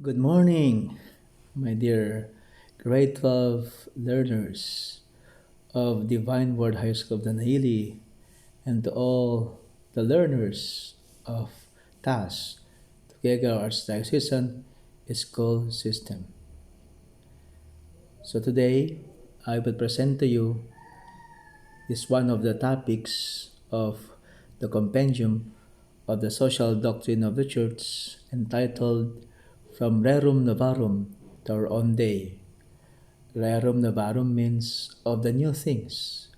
Good morning, my dear grade 12 learners of Divine Word High School of Danahili, and to all the learners of TAS, Tuguegarao Archdiocesan School System. So today, I will present to you is one of the topics of the compendium of the social doctrine of the Church entitled From Rerum Novarum to Our Own Day. Rerum Novarum means of the new things,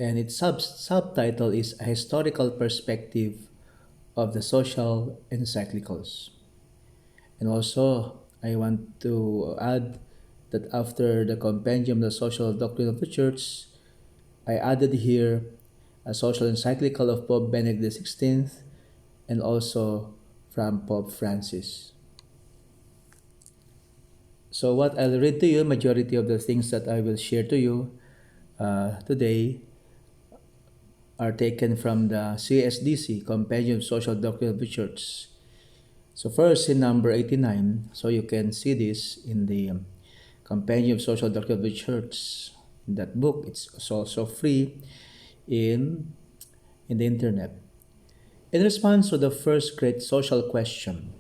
and its subtitle is A Historical Perspective of the Social Encyclicals. And also, I want to add that after the compendium, the social doctrine of the Church, I added here a social encyclical of Pope Benedict XVI and also from Pope Francis. So what I'll read to you, majority of the things that I will share to you today are taken from the CSDC, Compendium of Social Doctrine of the Church. So first in number 89, so you can see this in the Compendium of Social Doctrine of the Church. In that book, it's also free in, in the internet. In response to the first great social question,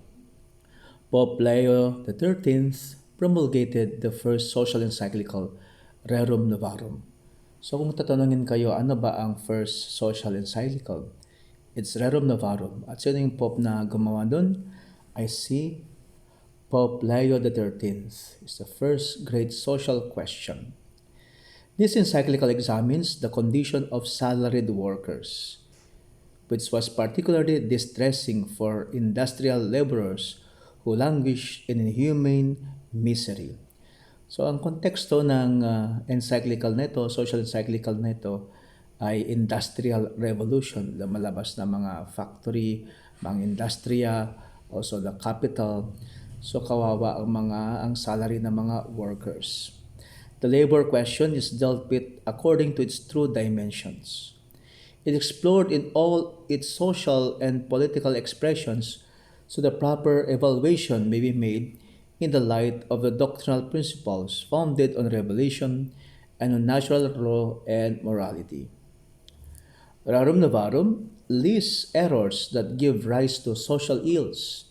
Pope Leo XIII promulgated the first social encyclical, Rerum Novarum. So kung tatanungin kayo, ano ba ang first social encyclical? It's Rerum Novarum. At sino yung Pope na gumawa doon? I see Pope Leo XIII is the first great social question. This encyclical examines the condition of salaried workers, which was particularly distressing for industrial laborers who languish in inhumane misery. So ang konteksto ng encyclical nito, social encyclical nito ay industrial revolution, lumalabas na mga factory, mga industriya, also the capital. So kawawa ang salary ng mga workers. The labor question is dealt with according to its true dimensions. It explored in all its social and political expressions so the proper evaluation may be made in the light of the doctrinal principles founded on revelation and on natural law and morality. Rerum Novarum lists errors that give rise to social ills,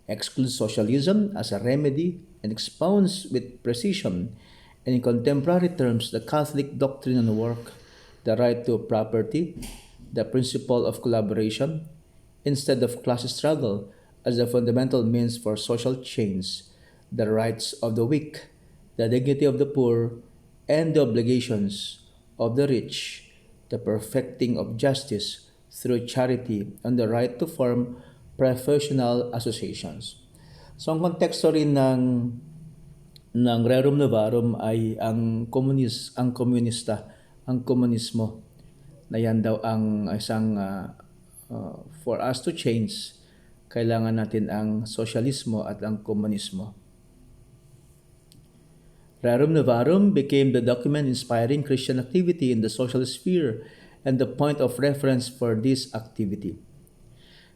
excludes socialism as a remedy, and expounds with precision and in contemporary terms the Catholic doctrine on work, the right to property, the principle of collaboration, instead of class struggle as the fundamental means for social change, the rights of the weak, the dignity of the poor, and the obligations of the rich, the perfecting of justice through charity, and the right to form professional associations. So ang konteksto rin ng Rerum Novarum ay ang komunista, ang komunismo na yan daw ang isang for us to change, kailangan natin ang sosyalismo at ang komunismo. Rerum Novarum became the document inspiring Christian activity in the social sphere and the point of reference for this activity.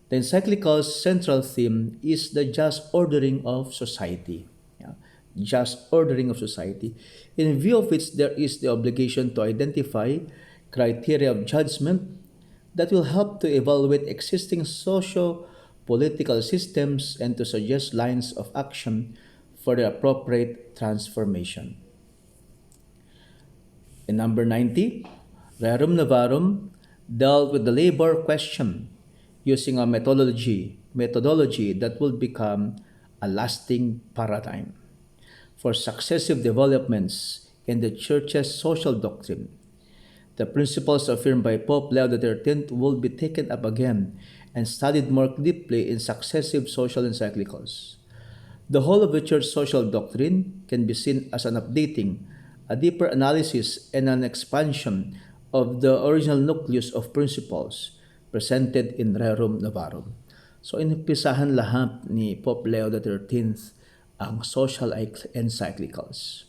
The encyclical's central theme is the just ordering of society. Yeah, just ordering of society, in view of which there is the obligation to identify criteria of judgment that will help to evaluate existing socio-political systems and to suggest lines of action for the appropriate transformation. In number 90, Rerum Novarum dealt with the labor question using a methodology that will become a lasting paradigm for successive developments in the Church's social doctrine. The principles affirmed by Pope Leo XIII will be taken up again and studied more deeply in successive social encyclicals. The whole of the Church's social doctrine can be seen as an updating, a deeper analysis, and an expansion of the original nucleus of principles presented in Rerum Novarum. So inumpisahan lahat ni Pope Leo XIII ang social encyclicals.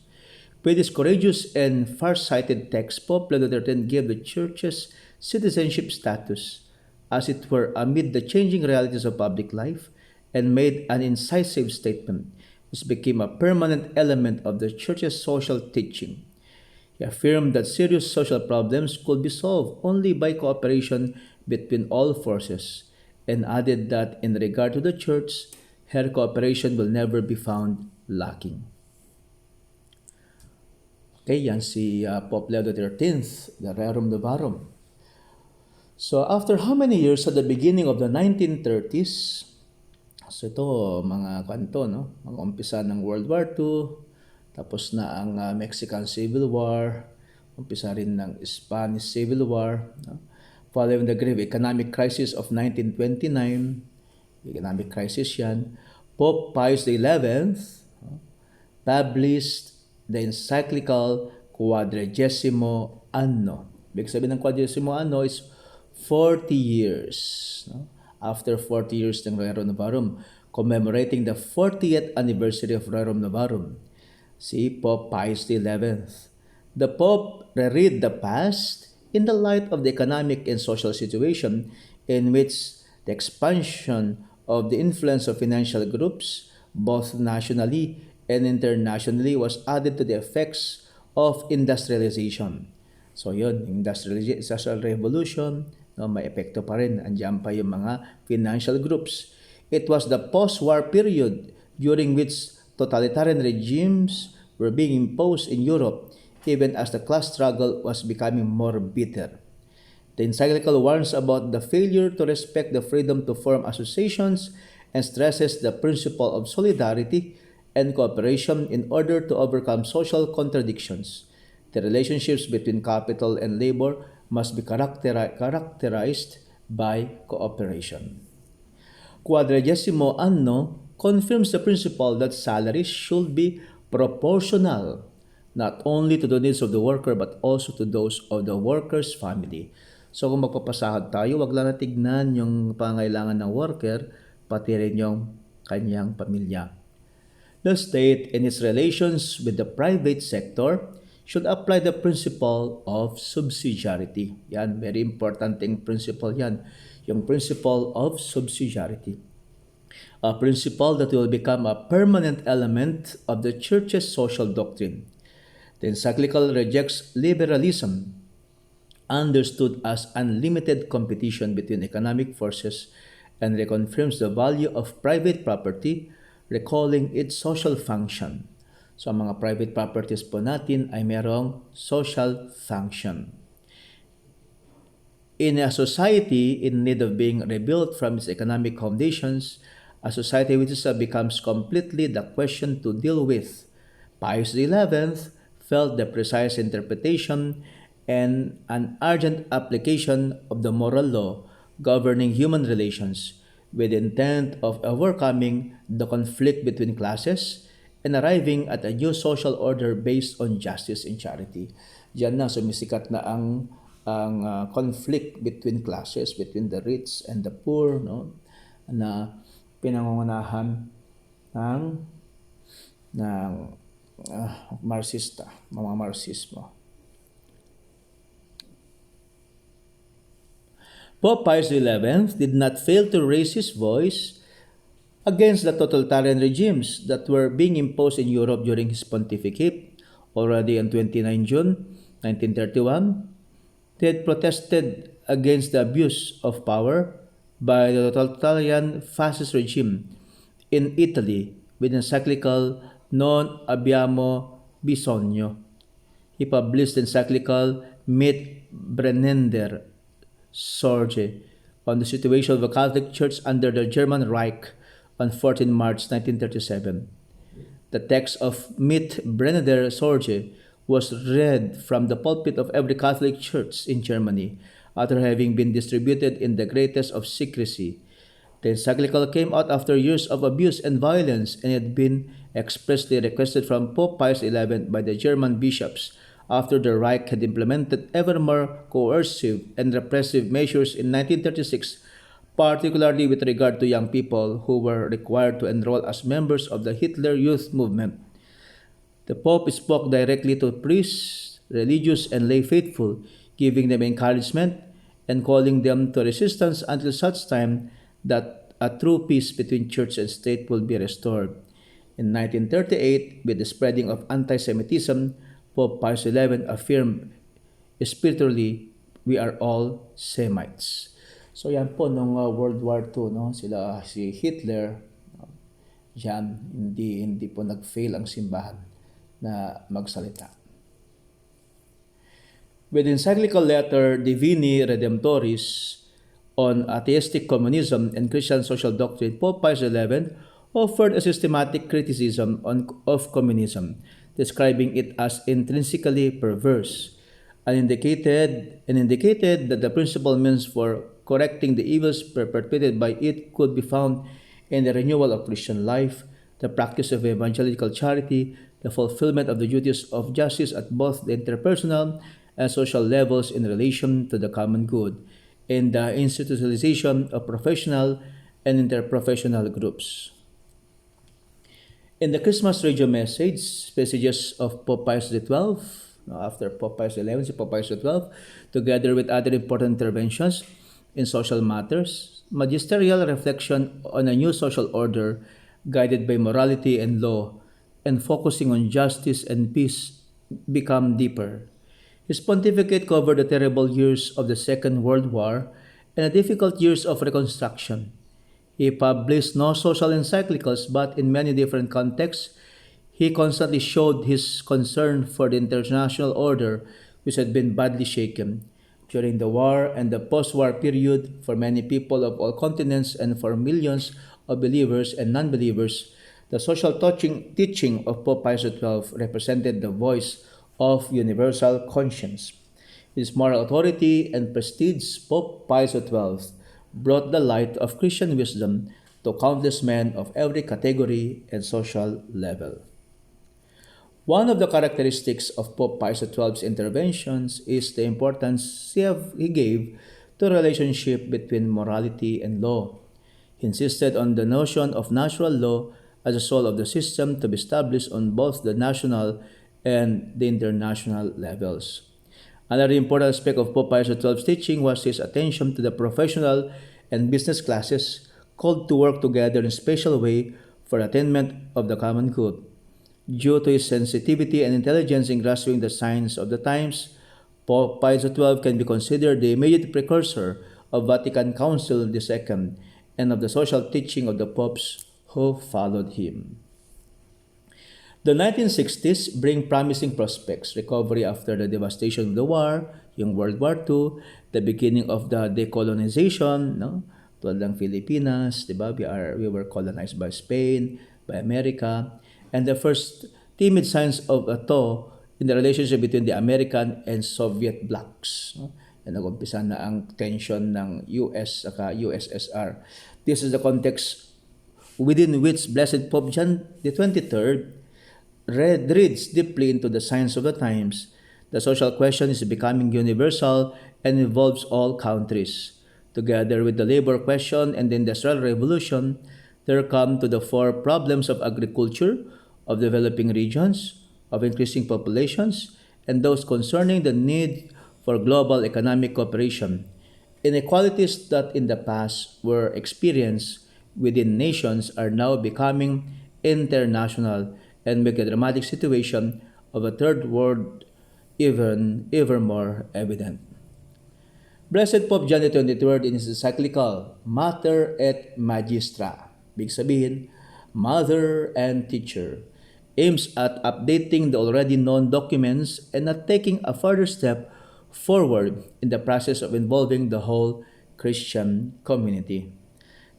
With his courageous and far-sighted text, Pope Leo XIII gave the Church's citizenship status, as it were, amid the changing realities of public life and made an incisive statement, which became a permanent element of the church's social teaching. He affirmed that serious social problems could be solved only by cooperation between all forces, and added that in regard to the church, her cooperation will never be found lacking. Okay, yan si Pope Leo XIII, the Rerum Novarum. So after how many years at the beginning of the 1930s, so ito mga kanto, no? Mga umpisa ng World War II, tapos na ang Mexican Civil War, umpisa rin ng Spanish Civil War, no? Following the grave economic crisis of 1929, economic crisis yan, Pope Pius XI published the encyclical Quadragesimo Anno. Ibig sabihin ng Quadragesimo Anno is 40 years. No? After 40 years ng Rerum Novarum, commemorating the 40th anniversary of Rerum Novarum, si Pope Pius XI. The Pope reread the past in the light of the economic and social situation in which the expansion of the influence of financial groups, both nationally and internationally, was added to the effects of industrialization. So yun, industrial revolution, no, may epekto pa rin. Andiyan pa yung mga financial groups. It was the post-war period during which totalitarian regimes were being imposed in Europe, even as the class struggle was becoming more bitter. The encyclical warns about the failure to respect the freedom to form associations and stresses the principle of solidarity and cooperation in order to overcome social contradictions. The relationships between capital and labor must be characterized by cooperation. Quadragesimo Anno confirms the principle that salaries should be proportional not only to the needs of the worker but also to those of the worker's family. So kung magpapasahod tayo, wag lang na tignan yung pangailangan ng worker, pati rin yung kanyang pamilya. The state in its relations with the private sector should apply the principle of subsidiarity. Yan, very important ting principle yan. Yung principle of subsidiarity. A principle that will become a permanent element of the Church's social doctrine. The encyclical rejects liberalism, understood as unlimited competition between economic forces, and reconfirms the value of private property, recalling its social function. So ang mga private properties po natin ay merong social function. In a society in need of being rebuilt from its economic foundations, a society which becomes completely the question to deal with. Pius XI felt the precise interpretation and an urgent application of the moral law governing human relations with the intent of overcoming the conflict between classes and arriving at a new social order based on justice and charity. Diyan na sumisikat na ang conflict between classes, between the rich and the poor, no, na pinangungunahan ng Marxista, mga Marxismo. Pope Pius XI did not fail to raise his voice against the totalitarian regimes that were being imposed in Europe during his pontificate. Already on 29 June 1931, he had protested against the abuse of power by the totalitarian fascist regime in Italy with encyclical Non Abbiamo Bisogno. He published the encyclical Mit Brennender Sorge on the situation of the Catholic Church under the German Reich on 14 March 1937. The text of Mit Brennender Sorge was read from the pulpit of every Catholic church in Germany after having been distributed in the greatest of secrecy. The encyclical came out after years of abuse and violence and had been expressly requested from Pope Pius XI by the German bishops after the Reich had implemented ever more coercive and repressive measures in 1936, particularly with regard to young people who were required to enroll as members of the Hitler Youth Movement. The Pope spoke directly to priests, religious, and lay faithful, giving them encouragement and calling them to resistance until such time that a true peace between church and state will be restored. In 1938, with the spreading of anti-Semitism, Pope Pius XI affirmed spiritually, we are all Semites. So yan po nung World War II, no, sila si Hitler, yan, hindi po nag-fail ang simbahan na magsalita. With encyclical letter Divini Redemptoris on atheistic communism and Christian social doctrine, Pope Pius XI offered a systematic criticism of communism, describing it as intrinsically perverse, and indicated that the principal means for correcting the evils perpetrated by it could be found in the renewal of Christian life, the practice of evangelical charity, the fulfillment of the duties of justice at both the interpersonal and social levels in relation to the common good, and the institutionalization of professional and interprofessional groups. In the Christmas radio messages of Pope Pius XII, after Pope Pius XI, si Pope Pius XII, together with other important interventions in social matters, magisterial reflection on a new social order guided by morality and law and focusing on justice and peace become deeper. His pontificate covered the terrible years of the Second World War and the difficult years of Reconstruction. He published no social encyclicals, but in many different contexts, he constantly showed his concern for the international order, which had been badly shaken. During the war and the post-war period, for many people of all continents and for millions of believers and non-believers, the social teaching of Pope Pius XII represented the voice of universal conscience. His moral authority and prestige, Pope Pius XII brought the light of Christian wisdom to countless men of every category and social level. One of the characteristics of Pope Pius XII's interventions is the importance he gave to the relationship between morality and law. He insisted on the notion of natural law as a soul of the system to be established on both the national and the international levels. Another important aspect of Pope Pius XII's teaching was his attention to the professional and business classes called to work together in a special way for attainment of the common good. Due to his sensitivity and intelligence in grasping the signs of the times, Pope Pius XII can be considered the immediate precursor of Vatican Council II and of the social teaching of the popes who followed him. The 1960s bring promising prospects, recovery after the devastation of the war, yung World War II, the beginning of the decolonization, no? Tulad ng Pilipinas, di ba? We were colonized by Spain, by America, and the first timid signs of a thaw in the relationship between the American and Soviet blocs. No? And nag-umpisa na ang tension ng US at USSR. This is the context within which Blessed Pope John the 23rd reads deeply into the signs of the times. The social question is becoming universal and involves all countries. Together with the labor question and the Industrial Revolution, there come to the fore problems of agriculture, of developing regions, of increasing populations, and those concerning the need for global economic cooperation. Inequalities that in the past were experienced within nations are now becoming international and make a dramatic situation of a third world ever more evident. Blessed Pope John the 23rd in his encyclical Mater et Magistra, big sabihin, Mother and Teacher, aims at updating the already known documents and at taking a further step forward in the process of involving the whole Christian community.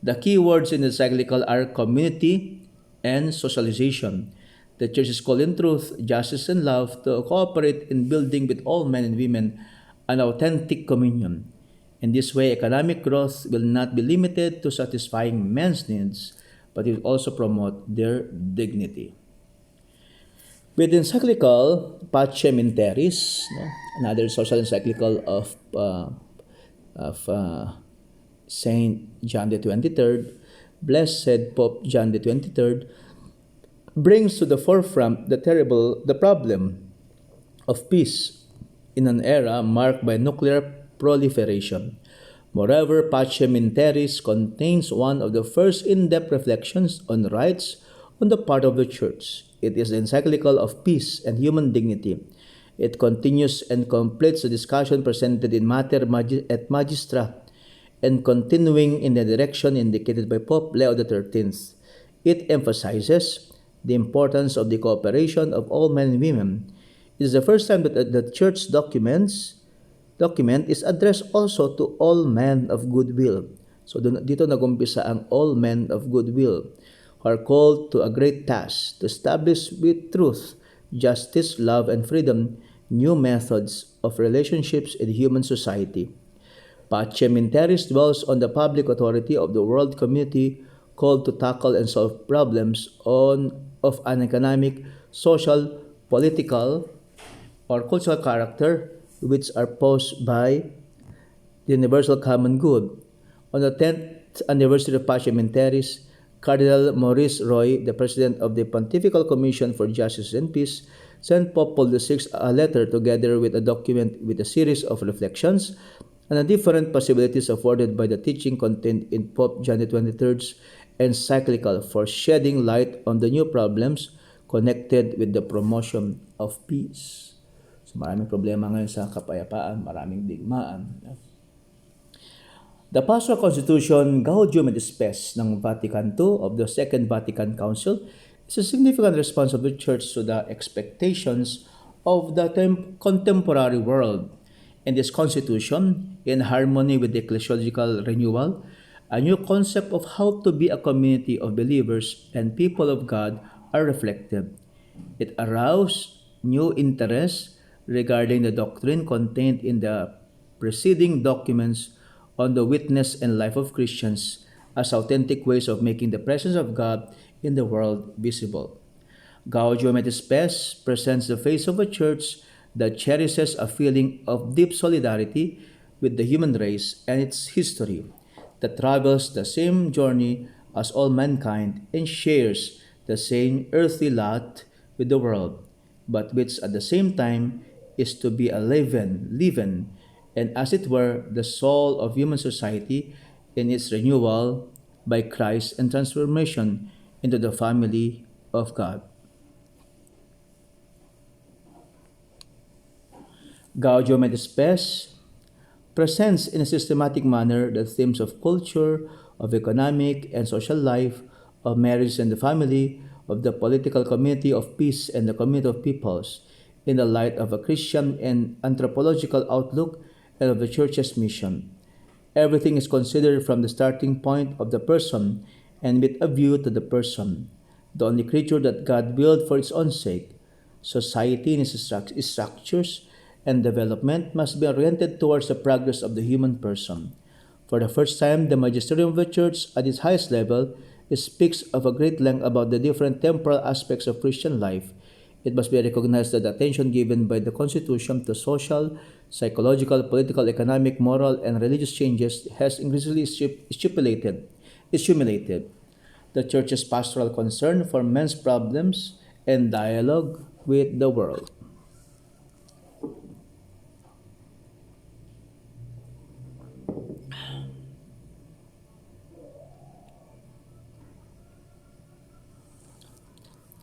The key words in the encyclical are community and socialization. The Church is called in truth, justice, and love to cooperate in building with all men and women an authentic communion. In this way, economic growth will not be limited to satisfying men's needs, but it will also promote their dignity. With the encyclical Pacem in Terris, no, another social encyclical of Saint John the 23rd, Blessed Pope John the 23rd, brings to the forefront the problem of peace in an era marked by nuclear proliferation. Moreover, Pacem in Terris contains one of the first in-depth reflections on rights on the part of the Church. It is the encyclical of peace and human dignity. It continues and completes the discussion presented in Mater et Magistra and continuing in the direction indicated by Pope Leo XIII. It emphasizes the importance of the cooperation of all men and women. It is the first time that the Church document is addressed also to all men of goodwill. So dito nagumpisa ang all men of goodwill who are called to a great task to establish with truth, justice, love, and freedom new methods of relationships in human society. Pacem in Terris dwells on the public authority of the world community called to tackle and solve problems of an economic, social, political, or cultural character which are posed by the universal common good. On the 10th anniversary of Pacem in Terris, Cardinal Maurice Roy, the President of the Pontifical Commission for Justice and Peace, sent Pope Paul VI a letter together with a document with a series of reflections on the different possibilities afforded by the teaching contained in Pope John XXIII's encyclical for shedding light on the new problems connected with the promotion of peace. So maraming problema ngayon sa kapayapaan, maraming digmaan. The Pastoral Constitution Gaudium et Spes ng Vatican II of the Second Vatican Council is a significant response of the Church to the expectations of the contemporary world. In this constitution, in harmony with the ecclesiological renewal, a new concept of how to be a community of believers and people of God are reflected. It aroused new interest regarding the doctrine contained in the preceding documents on the witness and life of Christians as authentic ways of making the presence of God in the world visible. Gaudium et Spes presents the face of a church that cherishes a feeling of deep solidarity with the human race and its history, that travels the same journey as all mankind and shares the same earthly lot with the world, but which at the same time is to be a leaven, and as it were, the soul of human society in its renewal by Christ and transformation into the family of God. Gaudium et Spes presents in a systematic manner the themes of culture, of economic and social life, of marriage and the family, of the political community of peace and the community of peoples, in the light of a Christian and anthropological outlook and of the Church's mission. Everything is considered from the starting point of the person and with a view to the person, the only creature that God willed for its own sake. Society in its structures and development must be oriented towards the progress of the human person. For the first time, the magisterium of the Church at its highest level speaks of a great length about the different temporal aspects of Christian life. It must be recognized that the attention given by the Constitution to social, psychological, political, economic, moral, and religious changes has increasingly stimulated the Church's pastoral concern for men's problems and dialogue with the world.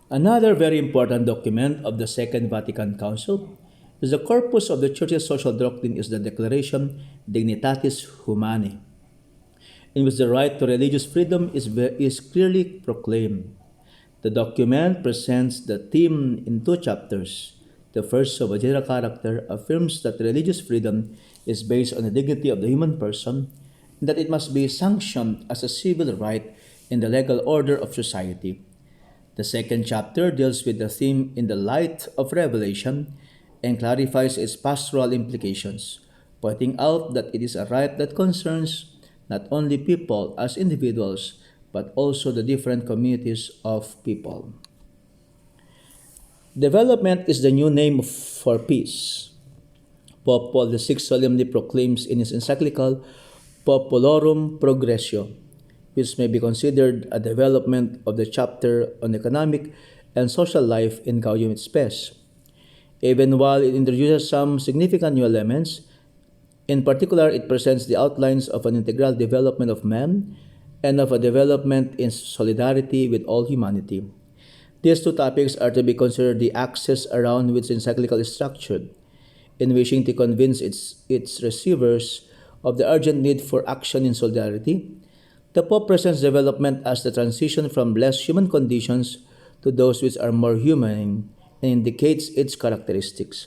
Another very important document of the Second Vatican Council is the corpus of the Church's social doctrine is the Declaration Dignitatis Humanae, in which the right to religious freedom is clearly proclaimed. The document presents the theme in two chapters. The first, of a general character, affirms that religious freedom is based on the dignity of the human person and that it must be sanctioned as a civil right in the legal order of society. The second chapter deals with the theme in the light of revelation and clarifies its pastoral implications, pointing out that it is a right that concerns not only people as individuals, but also the different communities of people. Development is the new name for peace. Pope Paul VI solemnly proclaims in his encyclical Populorum Progressio, which may be considered a development of the chapter on economic and social life in Gaudium et Spes. Even while it introduces some significant new elements, In particular, it presents the outlines of an integral development of man and of a development in solidarity with all humanity. These two topics are to be considered the axis around which the encyclical is structured, in wishing to convince its receivers of the urgent need for action in solidarity. The Pope presents development as the transition from less human conditions to those which are more human and indicates its characteristics.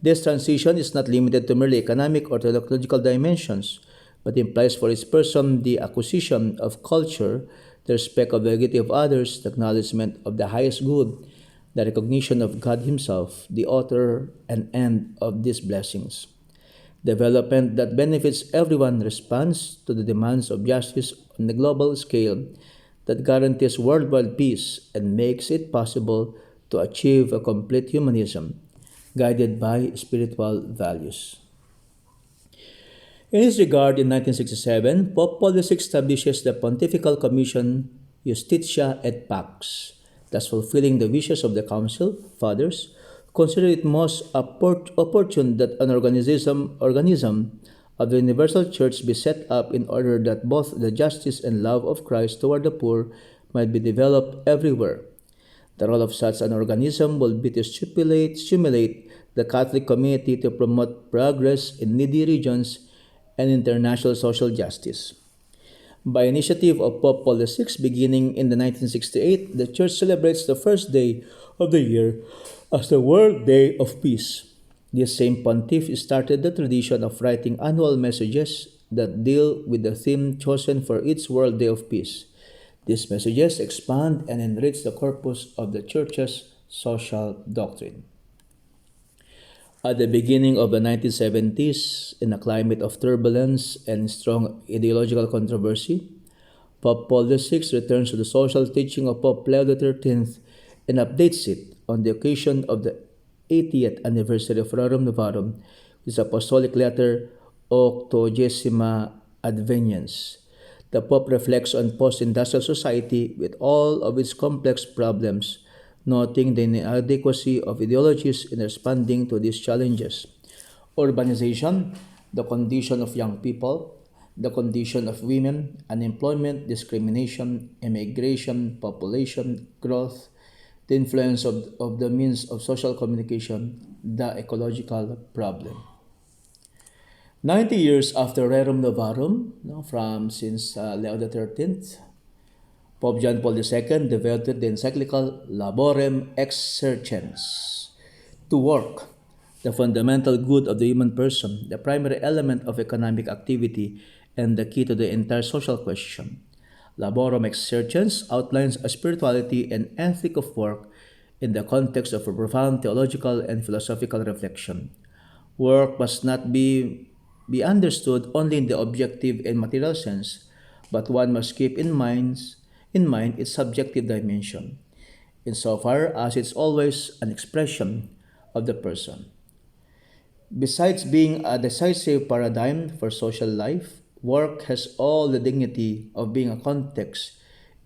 This transition is not limited to merely economic or technological dimensions, but implies for its person the acquisition of culture, the respect of the dignity of others, the acknowledgement of the highest good, the recognition of God Himself, the author and end of these blessings. Development that benefits everyone responds to the demands of justice on the global scale that guarantees worldwide peace and makes it possible to achieve a complete humanism guided by spiritual values. In this regard, in 1967, Pope Paul VI establishes the Pontifical Commission Justitia et Pax, thus fulfilling the wishes of the Council Fathers, consider it most opportune that an organism of the Universal Church be set up in order that both the justice and love of Christ toward the poor might be developed everywhere. The role of such an organism will be to stimulate the Catholic community to promote progress in needy regions and international social justice. By initiative of Pope Paul VI, beginning in the 1968, the Church celebrates the first day of the year as the World Day of Peace. This same pontiff started the tradition of writing annual messages that deal with the theme chosen for each World Day of Peace. These messages expand and enrich the corpus of the Church's social doctrine. At the beginning of the 1970s, in a climate of turbulence and strong ideological controversy, Pope Paul VI returns to the social teaching of Pope Leo XIII and updates it on the occasion of the 80th anniversary of Rerum Novarum with his apostolic letter Octogesima Adveniens. The Pope reflects on post-industrial society with all of its complex problems, noting the inadequacy of ideologies in responding to these challenges. Urbanization, the condition of young people, the condition of women, unemployment, discrimination, immigration, population growth, the influence of the means of social communication, the ecological problem. 90 years after Rerum Novarum, from since Leo XIII, Pope John Paul II developed the encyclical Laborem Exercens to work the fundamental good of the human person, the primary element of economic activity, and the key to the entire social question. Laborem Exercens outlines a spirituality and ethic of work in the context of a profound theological and philosophical reflection. Work must not be understood only in the objective and material sense, but one must keep in mind its subjective dimension, insofar as it's always an expression of the person. Besides being a decisive paradigm for social life, work has all the dignity of being a context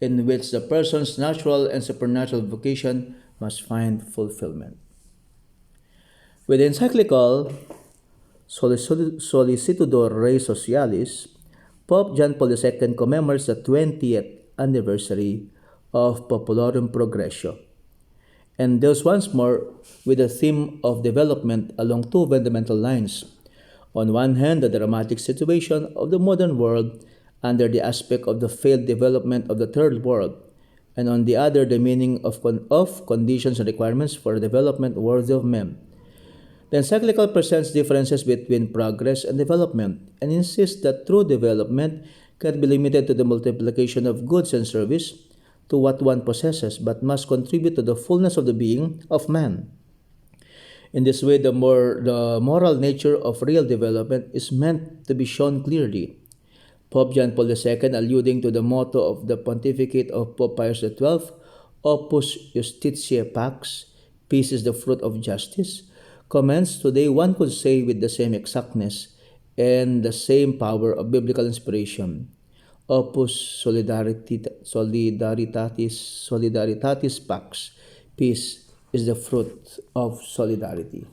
in which the person's natural and supernatural vocation must find fulfillment. With the encyclical Solicitudor Rei Socialis, Pope John Paul II commemorates the 20th anniversary of Popularum Progressio, and deals once more with the theme of development along two fundamental lines. On one hand, the dramatic situation of the modern world under the aspect of the failed development of the third world, and on the other, the meaning of conditions and requirements for a development worthy of men. The encyclical presents differences between progress and development and insists that true development cannot be limited to the multiplication of goods and service to what one possesses, but must contribute to the fullness of the being of man. In this way, the moral nature of real development is meant to be shown clearly. Pope John Paul II, alluding to the motto of the pontificate of Pope Pius XII, Opus Justitiae Pax, peace is the fruit of justice, comments today one could say with the same exactness and the same power of biblical inspiration. Opus Solidaritatis Pax, peace is the fruit of solidarity.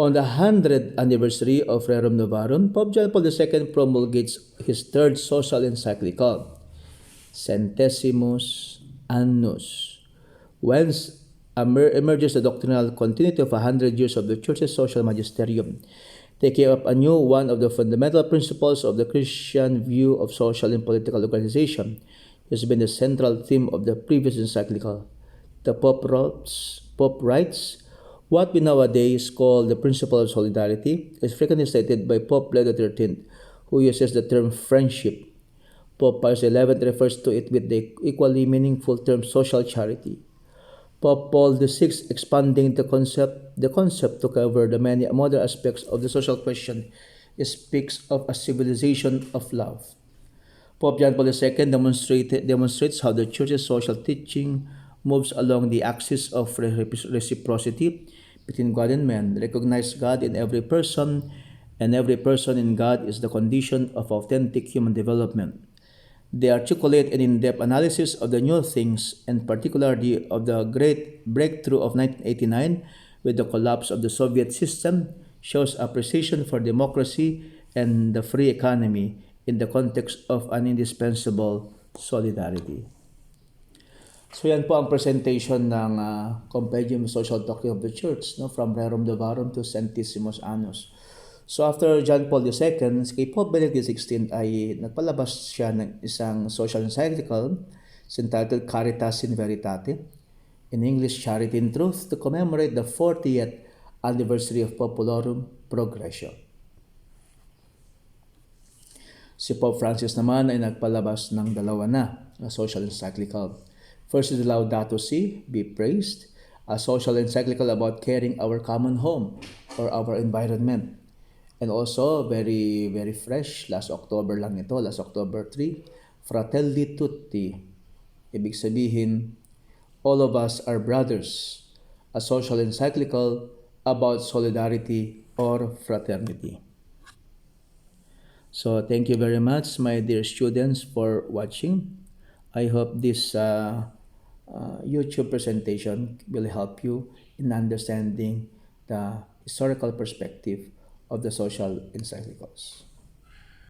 On the 100th anniversary of Rerum Novarum, Pope John Paul II promulgates his third social encyclical, Centesimus Annus, whence emerges the doctrinal continuity of 100 years of the Church's social magisterium, taking up anew one of the fundamental principles of the Christian view of social and political organization. Has been the central theme of the previous encyclical. The Pope writes, what we nowadays call the principle of solidarity is frequently cited by Pope Leo XIII, who uses the term friendship. Pope Pius XI refers to it with the equally meaningful term social charity. Pope Paul VI, expanding the concept to cover the many modern aspects of the social question, speaks of a civilization of love. Pope John Paul II demonstrates how the Church's social teaching moves along the axis of reciprocity between God and man, recognize God in every person, and every person in God is the condition of authentic human development. They articulate an in-depth analysis of the new things, and particularly of the great breakthrough of 1989 with the collapse of the Soviet system, shows appreciation for democracy and the free economy in the context of an indispensable solidarity. So yan po ang presentation ng Compendium of Social Doctrine of the Church, no, from Rerum Novarum to Centesimus Annus. So after John Paul II, si Pope Benedict XVI ay nagpalabas siya ng isang social encyclical entitled Caritas in Veritate, in English Charity in Truth, to commemorate the 40th anniversary of Populorum Progressio. Si Pope Francis naman ay nagpalabas ng dalawa na social encyclical. First is Laudato Si, Be Praised, a social encyclical about caring our common home or our environment. And also, very, very fresh, last October 3, Fratelli Tutti. Ibig sabihin, all of us are brothers, a social encyclical about solidarity or fraternity. So thank you very much, my dear students, for watching. I hope this YouTube presentation will help you in understanding the historical perspective of the social encyclicals.